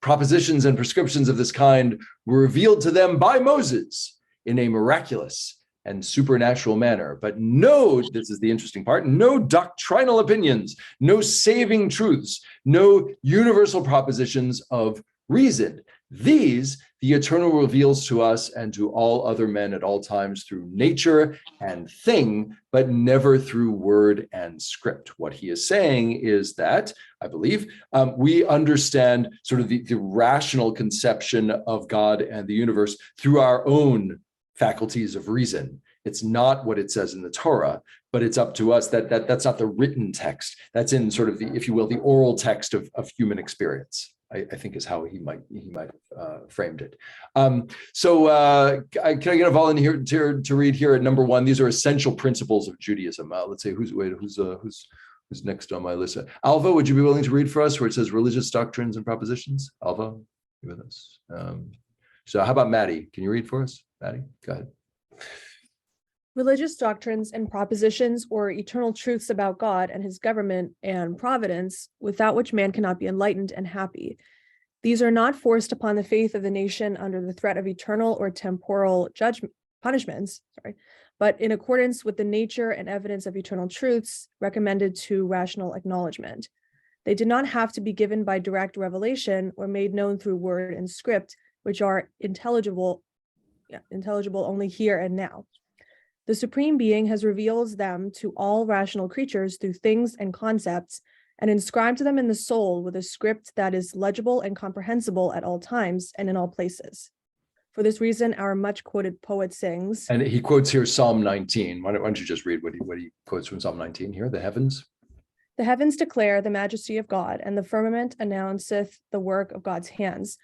S1: Propositions and prescriptions of this kind were revealed to them by Moses in a miraculous and supernatural manner. But no, this is the interesting part, no doctrinal opinions, no saving truths, no universal propositions of reason. These the Eternal reveals to us and to all other men at all times through nature and thing, but never through word and script. What he is saying is that, I believe, we understand sort of the rational conception of God and the universe through our own faculties of reason. It's not what it says in the Torah, but it's up to us. That's not the written text. That's in sort of the, if you will, the oral text of human experience. I think is how he might have framed it. Can I get a volunteer to read here at number 1? These are essential principles of Judaism. Let's say who's next on my list? Alva, would you be willing to read for us where it says religious doctrines and propositions? Alva, you with us? So how about Maddie? Can you read for us? Maddie, go ahead.
S4: Religious doctrines and propositions, or eternal truths about God and his government and providence, without which man cannot be enlightened and happy. These are not forced upon the faith of the nation under the threat of eternal or temporal punishments, but in accordance with the nature and evidence of eternal truths recommended to rational acknowledgement. They did not have to be given by direct revelation or made known through word and script, which are intelligible only here and now. The Supreme Being has revealed them to all rational creatures through things and concepts, and inscribed them in the soul with a script that is legible and comprehensible at all times and in all places. For this reason, our much quoted poet sings.
S1: And he quotes here Psalm 19. Why don't you just read what he quotes from Psalm 19 here? The heavens. The
S4: heavens declare the majesty of God, and the firmament announceth the work of God's hands.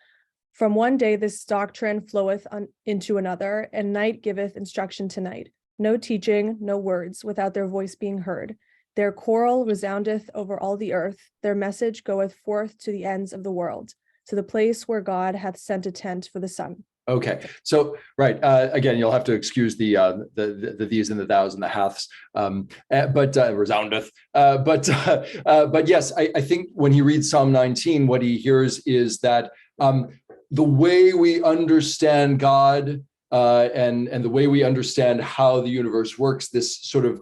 S4: From one day this doctrine floweth into another, and night giveth instruction to night. No teaching, no words, without their voice being heard. Their choral resoundeth over all the earth. Their message goeth forth to the ends of the world, to the place where God hath sent a tent for the sun. Okay, so right, again, you'll have to excuse the these and the thous and the haths, but resoundeth. But yes, I think when he reads Psalm 19, what he hears is that the way we understand God and the way we understand how the universe works, this sort of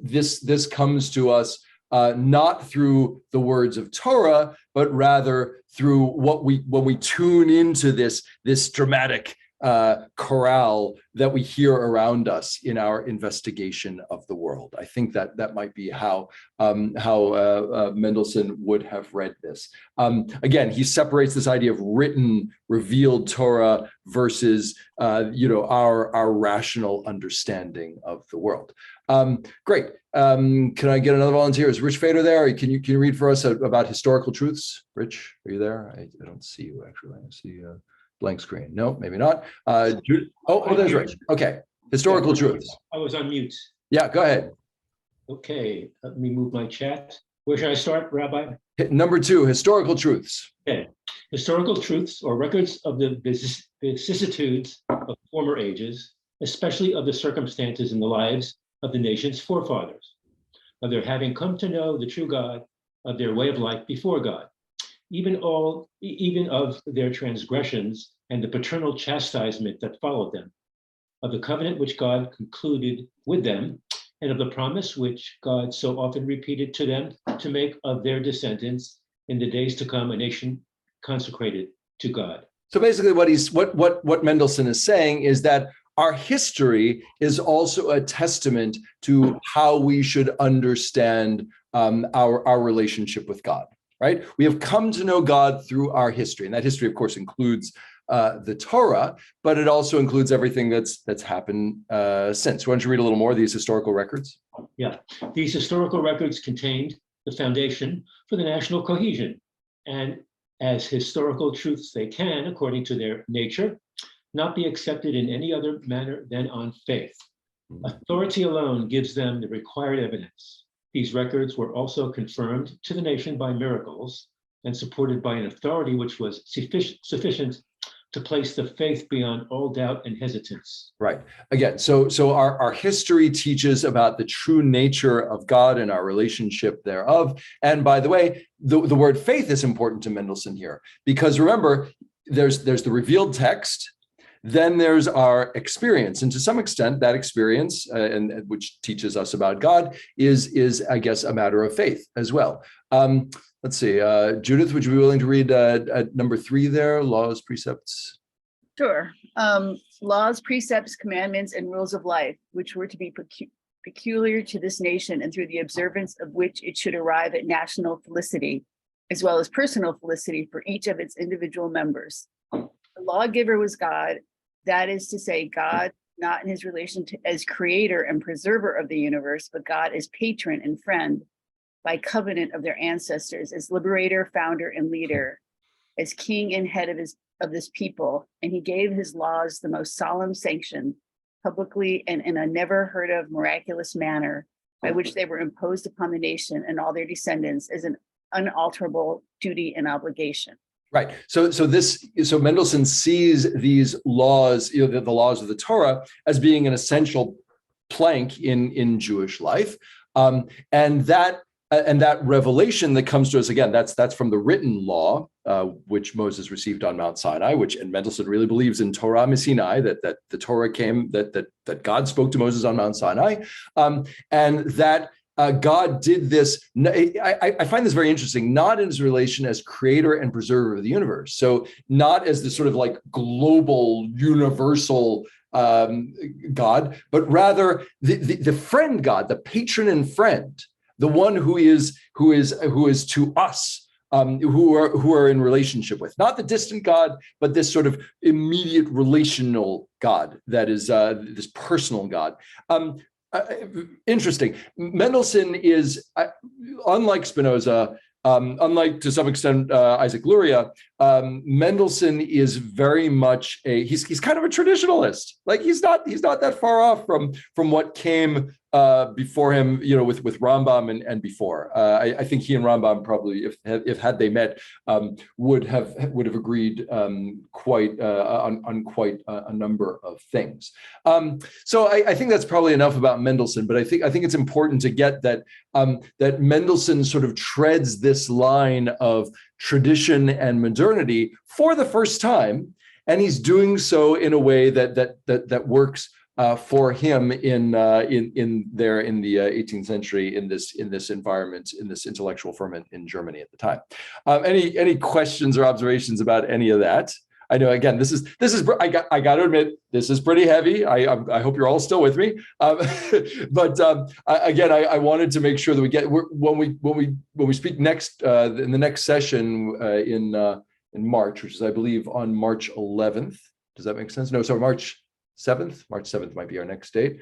S4: this comes to us not through the words of Torah, but rather through when we tune into this dramatic chorale that we hear around us in our investigation of the world. I think that might be how Mendelssohn would have read this. Again, he separates this idea of written, revealed Torah versus our rational understanding of the world. Great. Can I get another volunteer? Is Rich Fader there? Can you read for us about historical truths? Rich, are you there? I don't see you actually. I see blank screen. No, maybe not. There's Rich. Okay. Historical truths.
S5: I was on mute.
S1: Yeah, go ahead.
S5: Okay, let me move my chat. Where should I start, Rabbi?
S1: Number 2, historical truths.
S5: Okay. Historical truths or records of the vicissitudes of former ages, especially of the circumstances in the lives of the nation's forefathers, of their having come to know the true God, of their way of life before God, even of their transgressions and the paternal chastisement that followed them, of the covenant which God concluded with them, and of the promise which God so often repeated to them to make of their descendants in the days to come a nation consecrated to God.
S1: So basically what Mendelssohn is saying is that our history is also a testament to how we should understand our relationship with God, right? We have come to know God through our history. And that history, of course, includes the Torah, but it also includes everything that's happened since. Why don't you read a little more of these historical records?
S5: Yeah, these historical records contained the foundation for the national cohesion, and as historical truths they can, according to their nature, not be accepted in any other manner than on faith. Authority alone gives them the required evidence. These records were also confirmed to the nation by miracles and supported by an authority which was sufficient to place the faith beyond all doubt and hesitance.
S1: Right. Again, so our history teaches about the true nature of God and our relationship thereof. And by the way, the word faith is important to Mendelssohn here, because remember, there's the revealed text, then there's our experience. And to some extent, that experience, and which teaches us about God, is I guess, a matter of faith as well. Let's see, Judith, would you be willing to read number 3 there, laws, precepts?
S6: Sure. Laws, precepts, commandments, and rules of life, which were to be peculiar to this nation and through the observance of which it should arrive at national felicity, as well as personal felicity for each of its individual members. The lawgiver was God, that is to say, God, not in his relation to as creator and preserver of the universe, but God as patron and friend by covenant of their ancestors, as liberator, founder, and leader, as king and head of this people. And he gave his laws the most solemn sanction, publicly and in a never heard of miraculous manner, by which they were imposed upon the nation and all their descendants as an unalterable duty and obligation.
S1: Right. So Mendelssohn sees these laws, the laws of the Torah, as being an essential plank in Jewish life, and that revelation that comes to us, again, that's from the written law, which Moses received on Mount Sinai, and Mendelssohn really believes in Torah Sinai, that the Torah came, that God spoke to Moses on Mount Sinai, and that God did this. I find this very interesting, not in his relation as creator and preserver of the universe. So not as this sort of like global, universal God, but rather the friend God, the patron and friend, the one who is to us, who are in relationship with, not the distant God, but this sort of immediate relational God that is this personal God. Interesting. Mendelssohn is, unlike Spinoza, unlike to some extent Isaac Luria, Mendelssohn is very much he's kind of a traditionalist. Like he's not that far off from what came before him, with Rambam and before. I think he and Rambam probably, if had they met, would have agreed quite on quite a number of things. So I think that's probably enough about Mendelssohn. But I think it's important to get that that Mendelssohn sort of treads this line of tradition and modernity for the first time, and he's doing so in a way that works for him in the 18th century in this environment, in this intellectual ferment in Germany at the time. Any questions or observations about any of that? I know, again, this is I got to admit, this is pretty heavy. I hope you're all still with me. But again, I wanted to make sure that we get when we speak next in the next session in March, which is I believe on March 11th. Does that make sense? No, sorry, March 7th might be our next date.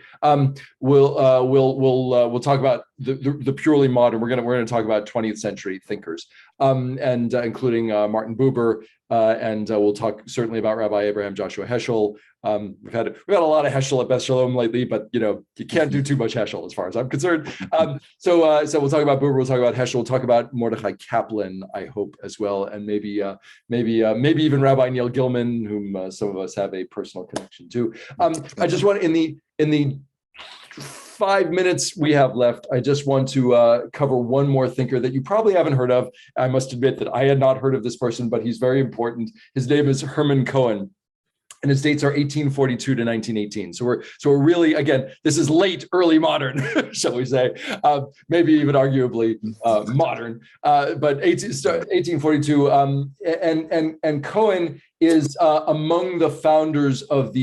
S1: We'll talk about the purely modern. We're gonna talk about 20th century thinkers, and including Martin Buber, and we'll talk certainly about Rabbi Abraham Joshua Heschel. We've had a lot of Heschel at Beth Shalom lately, but you can't do too much Heschel as far as I'm concerned. So we'll talk about Buber, we'll talk about Heschel, we'll talk about Mordechai Kaplan, I hope, as well, and maybe even Rabbi Neil Gilman, whom some of us have a personal connection to. I just want in the 5 minutes we have left, I just want to cover one more thinker that you probably haven't heard of. I must admit that I had not heard of this person, but he's very important. His name is Herman Cohen. and his dates are 1842 to 1918. So we're really, again, this is late, early modern, shall we say, maybe even arguably modern, but 1842. And Cohen is among the founders of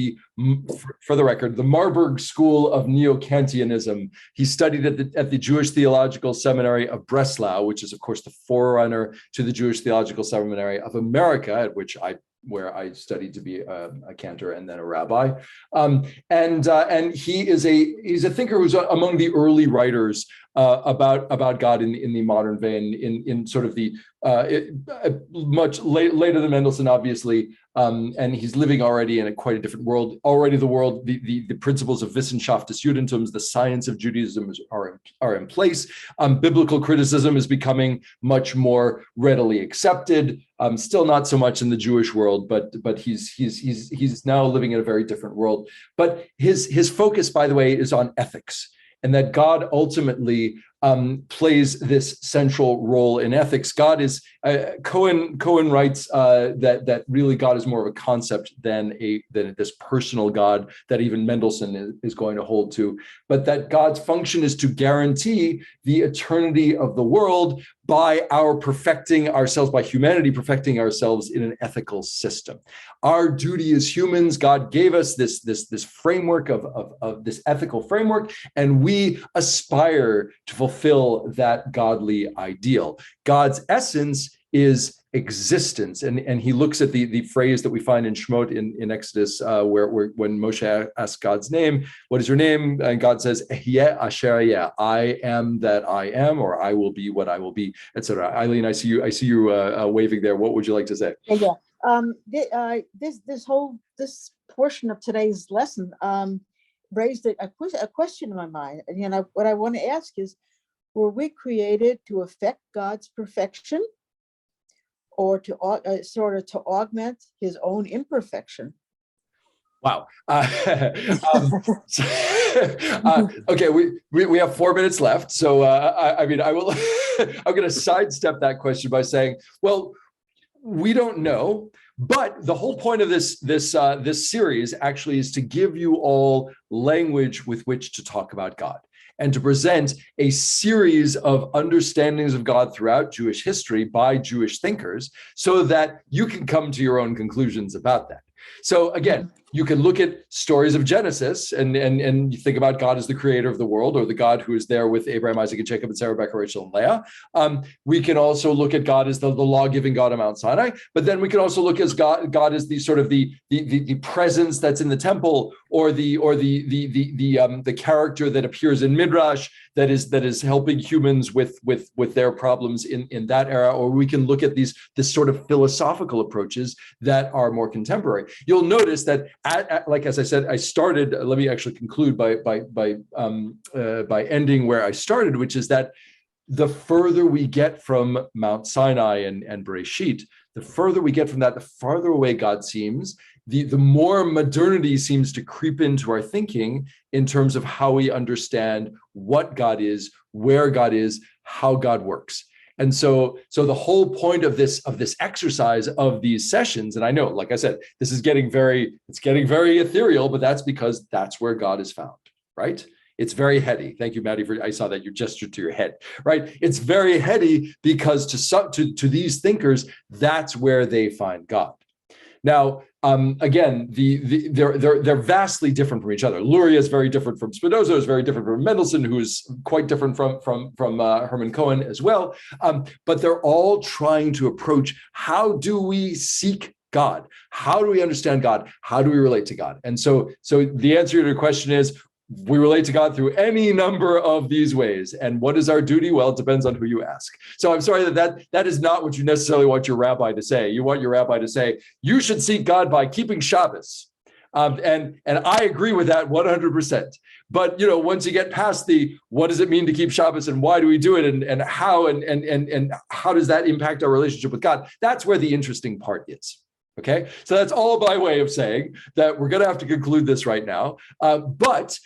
S1: for the record, the Marburg School of Neo-Kantianism. He studied at the Jewish Theological Seminary of Breslau, which is, of course, the forerunner to the Jewish Theological Seminary of America, at which where I studied to be a cantor and then a rabbi, and he's a thinker who's among the early writers about God in the modern vein, in sort of the much later than Mendelssohn, obviously, and he's living already in quite a different world. Already, the principles of Wissenschaft des Judentums, the science of Judaism, are in place. Biblical criticism is becoming much more readily accepted. Still not so much in the Jewish world, but he's now living in a very different world. But his focus, by the way, is on ethics, and that God ultimately plays this central role in ethics. God is Cohen writes that really God is more of a concept than this personal God that even Mendelssohn is going to hold to, but that God's function is to guarantee the eternity of the world by our perfecting ourselves, by humanity perfecting ourselves in an ethical system. Our duty as humans, God gave us this framework of this ethical framework, and we aspire to fulfill that godly ideal. God's essence is existence, and he looks at the phrase that we find in Shemot in Exodus, where when Moshe asks God's name, "What is your name?" and God says, "Ehyeh asher ehyeh," I am that I am, or I will be what I will be, etc. Eileen, I see you waving there. What would you like to say?
S2: Yeah. This portion of today's lesson raised a question in my mind, and what I want to ask is, were we created to affect God's perfection, or to sort of to augment his own imperfection?
S1: Wow. Okay, we have 4 minutes left, so I mean, I will. I'm going to sidestep that question by saying, well, we don't know. But the whole point of this series actually is to give you all language with which to talk about God, and to present a series of understandings of God throughout Jewish history by Jewish thinkers, so that you can come to your own conclusions about that. So again, you can look at stories of Genesis and you think about God as the creator of the world, or the God who is there with Abraham, Isaac, and Jacob, and Sarah, Rebecca, Rachel, and Leah. We can also look at God as the law-giving God of Mount Sinai, but then we can also look at God as the sort of the presence that's in the temple, or the character that appears in Midrash that is helping humans with their problems in that era. Or we can look at this sort of philosophical approaches that are more contemporary. You'll notice that like, as I said, I started, let me actually conclude by ending where I started, which is that the further we get from Mount Sinai and Bereshit, the further we get from that, the farther away God seems, the more modernity seems to creep into our thinking in terms of how we understand what God is, where God is, how God works. And so the whole point of this exercise of these sessions, and I know, like I said, this is getting very ethereal, but that's because that's where God is found, right? It's very heady. Thank you, Maddie, I saw that you gestured to your head, right? It's very heady because to these thinkers, that's where they find God. Now, again, they're vastly different from each other. Luria is very different from Spinoza, is very different from Mendelssohn, who is quite different from Hermann Cohen as well. But they're all trying to approach, how do we seek God? How do we understand God? How do we relate to God? And so the answer to your question is, we relate to God through any number of these ways. And what is our duty? Well, it depends on who you ask. So I'm sorry that is not what you necessarily want your rabbi to say. You want your rabbi to say, you should seek God by keeping Shabbos. And I agree with that 100%. But once you get past what does it mean to keep Shabbos, and why do we do it, and how and how does that impact our relationship with God? That's where the interesting part is. Okay, so that's all by way of saying that we're going to have to conclude this right now. But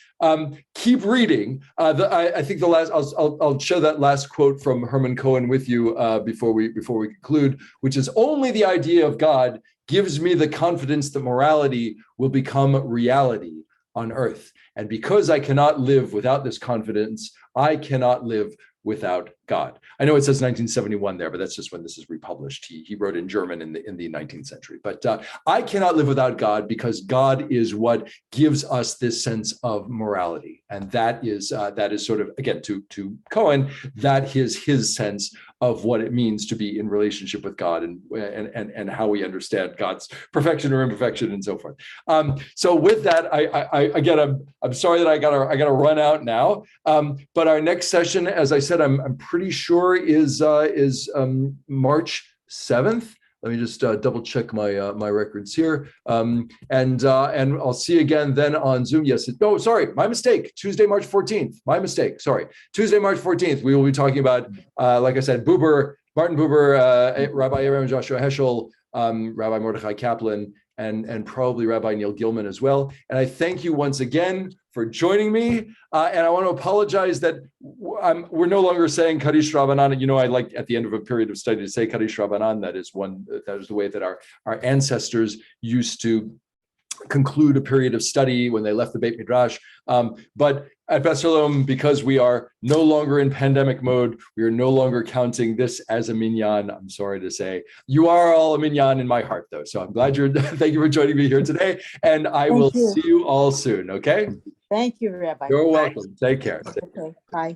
S1: keep reading. I think the last. I'll share that last quote from Hermann Cohen with you before we conclude, which is, only the idea of God gives me the confidence that morality will become reality on earth. And because I cannot live without this confidence, I cannot live without God. I know it says 1971 there, but that's just when this is republished. He wrote in German in the 19th century. But I cannot live without God because God is what gives us this sense of morality. And that is sort of, again, to Cohen, that is his sense of what it means to be in relationship with God and how we understand God's perfection or imperfection and so forth. So with that, I'm sorry that I gotta run out now. But our next session, as I said, I'm pretty sure is March 7th. Let me just double check my records here. And I'll see you again then on Zoom. Yes. Oh, sorry, my mistake. Tuesday, March 14th. My mistake. Sorry. Tuesday, March 14th. We will be talking about, like I said, Martin Buber, Rabbi Aaron Joshua Heschel, Rabbi Mordechai Kaplan, and probably Rabbi Neil Gilman as well. And I thank you once again for joining me. And I want to apologize that we're no longer saying Kaddish Rabbanan. You know, I like at the end of a period of study to say Kaddish Rabbanan. That is the way that our ancestors used to conclude a period of study when they left the Beit Midrash. But at Beth Shalom, because we are no longer in pandemic mode, we are no longer counting this as a minyan. I'm sorry to say, you are all a minyan in my heart, though. So I'm glad thank you for joining me here today. And I will see you all soon, okay?
S2: Thank you, Rabbi.
S1: You're welcome. Take care.
S2: Okay, bye.